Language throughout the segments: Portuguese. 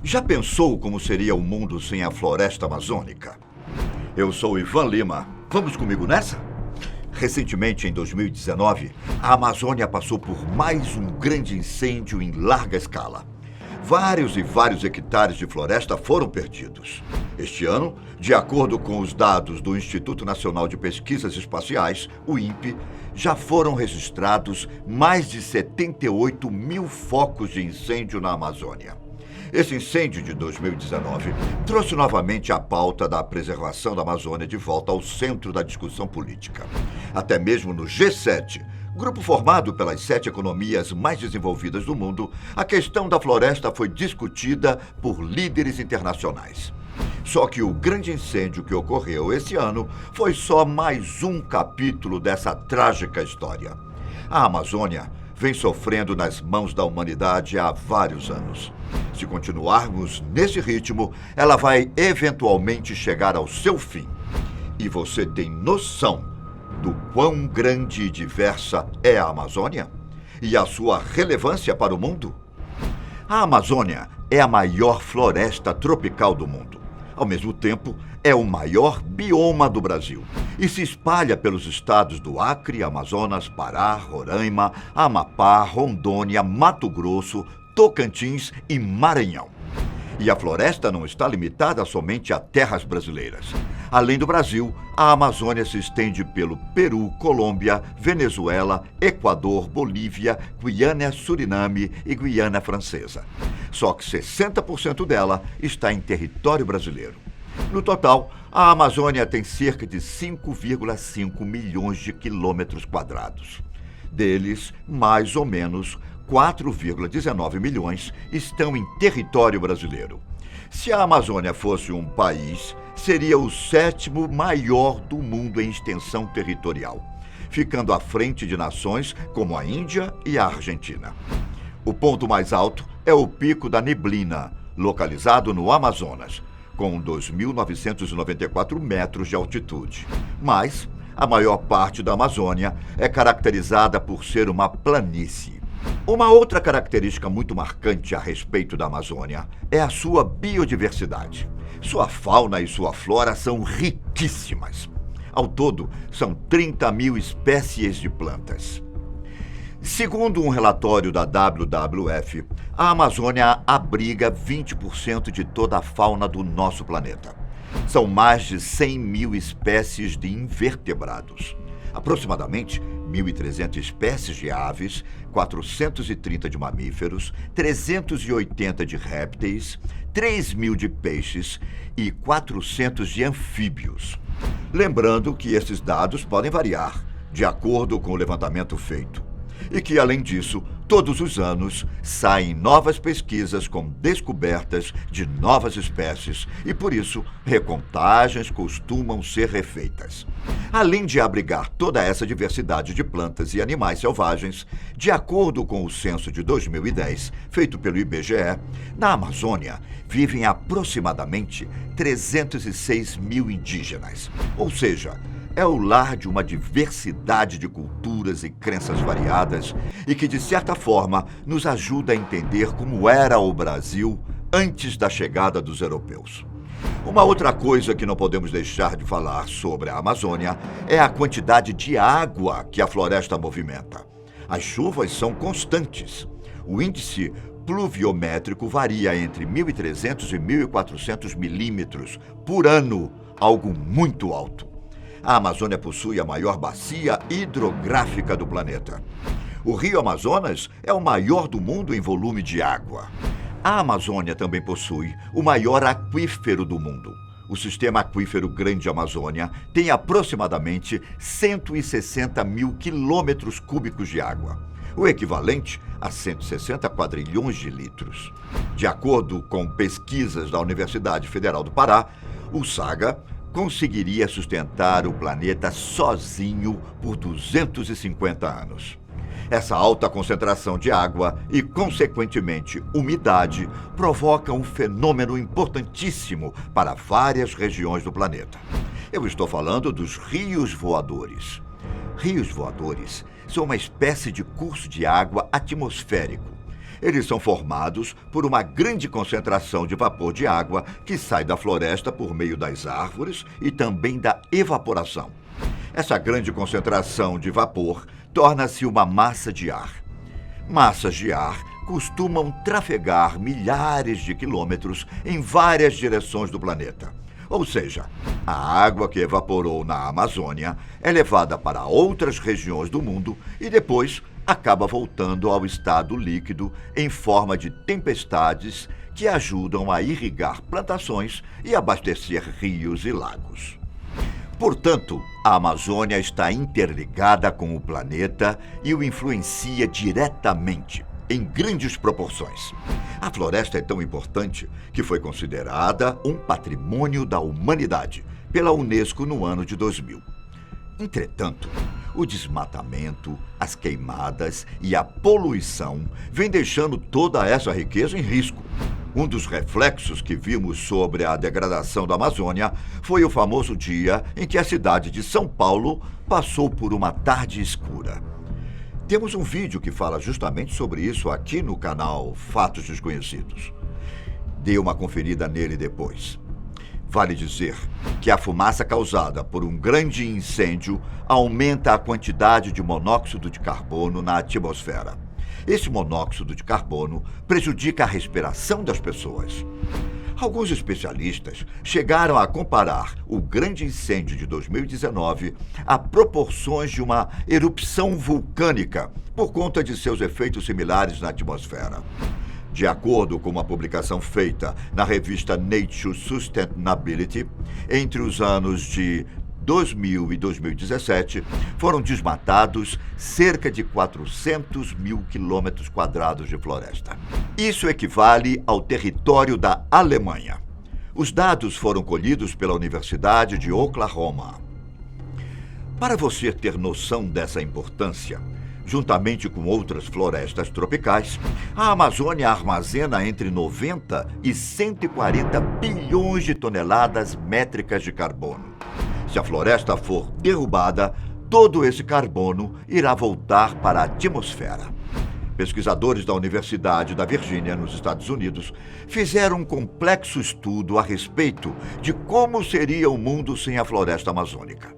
Já pensou como seria o mundo sem a floresta amazônica? Eu sou Ivan Lima. Vamos comigo nessa? Recentemente, em 2019, a Amazônia passou por mais um grande incêndio em larga escala. Vários e vários hectares de floresta foram perdidos. Este ano, de acordo com os dados do Instituto Nacional de Pesquisas Espaciais, o INPE, já foram registrados mais de 78 mil focos de incêndio na Amazônia. Esse incêndio de 2019 trouxe novamente a pauta da preservação da Amazônia de volta ao centro da discussão política. Até mesmo no G7, grupo formado pelas 7 economias mais desenvolvidas do mundo, a questão da floresta foi discutida por líderes internacionais. Só que o grande incêndio que ocorreu esse ano foi só mais um capítulo dessa trágica história. A Amazônia vem sofrendo nas mãos da humanidade há vários anos. Se continuarmos nesse ritmo, ela vai eventualmente chegar ao seu fim. E você tem noção do quão grande e diversa é a Amazônia? E a sua relevância para o mundo? A Amazônia é a maior floresta tropical do mundo. Ao mesmo tempo, é o maior bioma do Brasil e se espalha pelos estados do Acre, Amazonas, Pará, Roraima, Amapá, Rondônia, Mato Grosso, Tocantins e Maranhão. E a floresta não está limitada somente a terras brasileiras. Além do Brasil, a Amazônia se estende pelo Peru, Colômbia, Venezuela, Equador, Bolívia, Guiana, Suriname e Guiana Francesa. Só que 60% dela está em território brasileiro. No total, a Amazônia tem cerca de 5,5 milhões de quilômetros quadrados. Deles, mais ou menos 4,19 milhões estão em território brasileiro. Se a Amazônia fosse um país, seria o 7º maior do mundo em extensão territorial, ficando à frente de nações como a Índia e a Argentina. O ponto mais alto é o Pico da Neblina, localizado no Amazonas, com 2.994 metros de altitude. Mas a maior parte da Amazônia é caracterizada por ser uma planície. Uma outra característica muito marcante a respeito da Amazônia é a sua biodiversidade. Sua fauna e sua flora são riquíssimas. Ao todo, são 30 mil espécies de plantas. Segundo um relatório da WWF, a Amazônia abriga 20% de toda a fauna do nosso planeta. São mais de 100 mil espécies de invertebrados. Aproximadamente 1.300 espécies de aves, 430 de mamíferos, 380 de répteis, 3.000 de peixes e 400 de anfíbios. Lembrando que esses dados podem variar, de acordo com o levantamento feito. E que, além disso, todos os anos saem novas pesquisas com descobertas de novas espécies e, por isso, recontagens costumam ser refeitas. Além de abrigar toda essa diversidade de plantas e animais selvagens, de acordo com o censo de 2010, feito pelo IBGE, na Amazônia vivem aproximadamente 306 mil indígenas, ou seja, é o lar de uma diversidade de culturas e crenças variadas e que, de certa forma, nos ajuda a entender como era o Brasil antes da chegada dos europeus. Uma outra coisa que não podemos deixar de falar sobre a Amazônia é a quantidade de água que a floresta movimenta. As chuvas são constantes. O índice pluviométrico varia entre 1.300 e 1.400 milímetros por ano, algo muito alto. A Amazônia possui a maior bacia hidrográfica do planeta. O Rio Amazonas é o maior do mundo em volume de água. A Amazônia também possui o maior aquífero do mundo. O sistema aquífero Grande Amazônia tem aproximadamente 160 mil quilômetros cúbicos de água, o equivalente a 160 quadrilhões de litros. De acordo com pesquisas da Universidade Federal do Pará, o SAGA conseguiria sustentar o planeta sozinho por 250 anos. Essa alta concentração de água e, consequentemente, umidade provoca um fenômeno importantíssimo para várias regiões do planeta. Eu estou falando dos rios voadores. Rios voadores são uma espécie de curso de água atmosférico. Eles são formados por uma grande concentração de vapor de água que sai da floresta por meio das árvores e também da evaporação. Essa grande concentração de vapor torna-se uma massa de ar. Massas de ar costumam trafegar milhares de quilômetros em várias direções do planeta. Ou seja, a água que evaporou na Amazônia é levada para outras regiões do mundo e depois acaba voltando ao estado líquido em forma de tempestades que ajudam a irrigar plantações e abastecer rios e lagos. Portanto, a Amazônia está interligada com o planeta e o influencia diretamente, em grandes proporções. A floresta é tão importante que foi considerada um patrimônio da humanidade pela Unesco no ano de 2000. Entretanto, o desmatamento, as queimadas e a poluição vêm deixando toda essa riqueza em risco. Um dos reflexos que vimos sobre a degradação da Amazônia foi o famoso dia em que a cidade de São Paulo passou por uma tarde escura. Temos um vídeo que fala justamente sobre isso aqui no canal Fatos Desconhecidos. Dê uma conferida nele depois. Vale dizer que a fumaça causada por um grande incêndio aumenta a quantidade de monóxido de carbono na atmosfera. Esse monóxido de carbono prejudica a respiração das pessoas. Alguns especialistas chegaram a comparar o grande incêndio de 2019 a proporções de uma erupção vulcânica por conta de seus efeitos similares na atmosfera. De acordo com uma publicação feita na revista Nature Sustainability, entre os anos de 2000 e 2017, foram desmatados cerca de 400 mil quilômetros quadrados de floresta. Isso equivale ao território da Alemanha. Os dados foram colhidos pela Universidade de Oklahoma. Para você ter noção dessa importância, juntamente com outras florestas tropicais, a Amazônia armazena entre 90 e 140 bilhões de toneladas métricas de carbono. Se a floresta for derrubada, todo esse carbono irá voltar para a atmosfera. Pesquisadores da Universidade da Virgínia, nos Estados Unidos, fizeram um complexo estudo a respeito de como seria o mundo sem a floresta amazônica.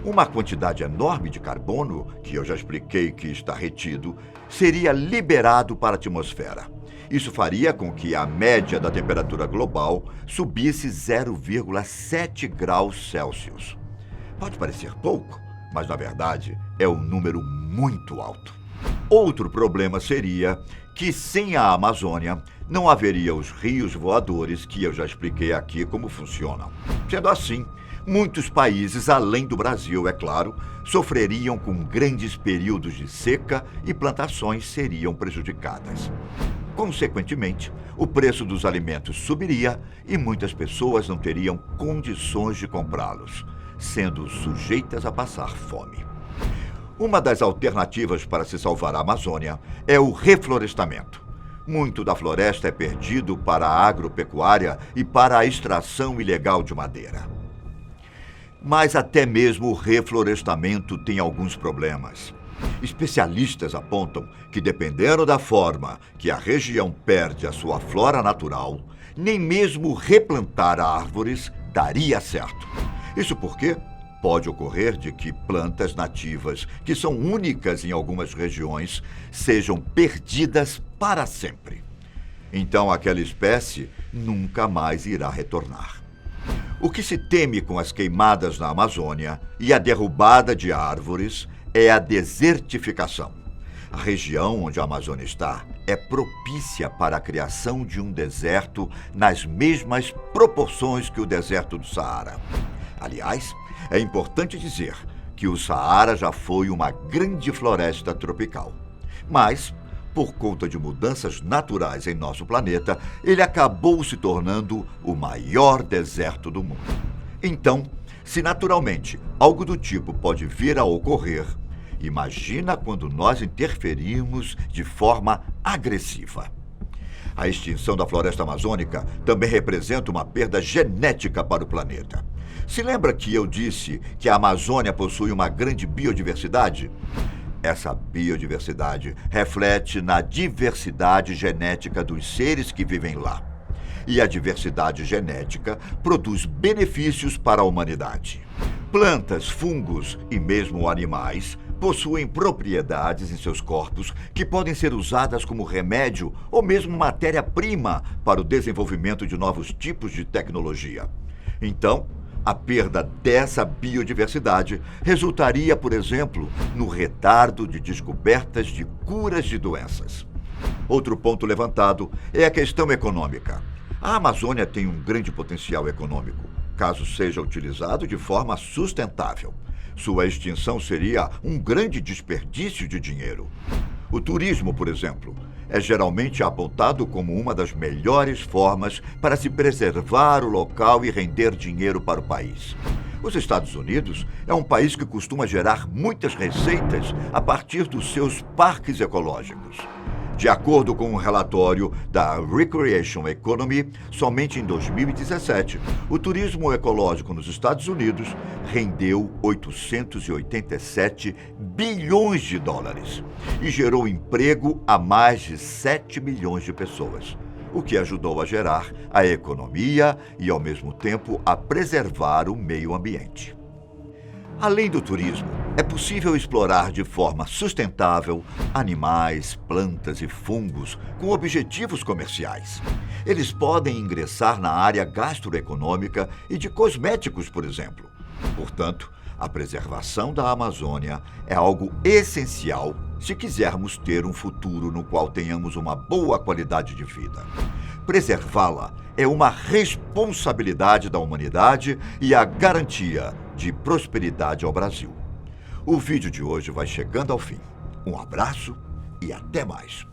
Uma quantidade enorme de carbono, que eu já expliquei que está retido, seria liberado para a atmosfera. Isso faria com que a média da temperatura global subisse 0,7 graus Celsius. Pode parecer pouco, mas na verdade é um número muito alto. Outro problema seria que sem a Amazônia não haveria os rios voadores que eu já expliquei aqui como funcionam. Sendo assim, muitos países, além do Brasil, é claro, sofreriam com grandes períodos de seca e plantações seriam prejudicadas. Consequentemente, o preço dos alimentos subiria e muitas pessoas não teriam condições de comprá-los, sendo sujeitas a passar fome. Uma das alternativas para se salvar a Amazônia é o reflorestamento. Muito da floresta é perdido para a agropecuária e para a extração ilegal de madeira. Mas até mesmo o reflorestamento tem alguns problemas. Especialistas apontam que, dependendo da forma que a região perde a sua flora natural, nem mesmo replantar árvores daria certo. Isso porque pode ocorrer de que plantas nativas, que são únicas em algumas regiões, sejam perdidas para sempre. Então, aquela espécie nunca mais irá retornar. O que se teme com as queimadas na Amazônia e a derrubada de árvores é a desertificação. A região onde a Amazônia está é propícia para a criação de um deserto nas mesmas proporções que o deserto do Saara. Aliás, é importante dizer que o Saara já foi uma grande floresta tropical. Mas, por conta de mudanças naturais em nosso planeta, ele acabou se tornando o maior deserto do mundo. Então, se naturalmente algo do tipo pode vir a ocorrer, imagina quando nós interferirmos de forma agressiva. A extinção da floresta amazônica também representa uma perda genética para o planeta. Se lembra que eu disse que a Amazônia possui uma grande biodiversidade? Essa biodiversidade reflete na diversidade genética dos seres que vivem lá. E a diversidade genética produz benefícios para a humanidade. Plantas, fungos e mesmo animais possuem propriedades em seus corpos que podem ser usadas como remédio ou mesmo matéria-prima para o desenvolvimento de novos tipos de tecnologia. Então, a perda dessa biodiversidade resultaria, por exemplo, no retardo de descobertas de curas de doenças. Outro ponto levantado é a questão econômica. A Amazônia tem um grande potencial econômico, caso seja utilizado de forma sustentável. Sua extinção seria um grande desperdício de dinheiro. O turismo, por exemplo, é geralmente apontado como uma das melhores formas para se preservar o local e render dinheiro para o país. Os Estados Unidos é um país que costuma gerar muitas receitas a partir dos seus parques ecológicos. De acordo com um relatório da Recreation Economy, somente em 2017, o turismo ecológico nos Estados Unidos rendeu 887 bilhões de dólares e gerou emprego a mais de 7 milhões de pessoas, o que ajudou a gerar a economia e, ao mesmo tempo, a preservar o meio ambiente. Além do turismo, é possível explorar de forma sustentável animais, plantas e fungos com objetivos comerciais. Eles podem ingressar na área gastroeconômica e de cosméticos, por exemplo. Portanto, a preservação da Amazônia é algo essencial se quisermos ter um futuro no qual tenhamos uma boa qualidade de vida. Preservá-la é uma responsabilidade da humanidade e a garantia de prosperidade ao Brasil. O vídeo de hoje vai chegando ao fim. Um abraço e até mais.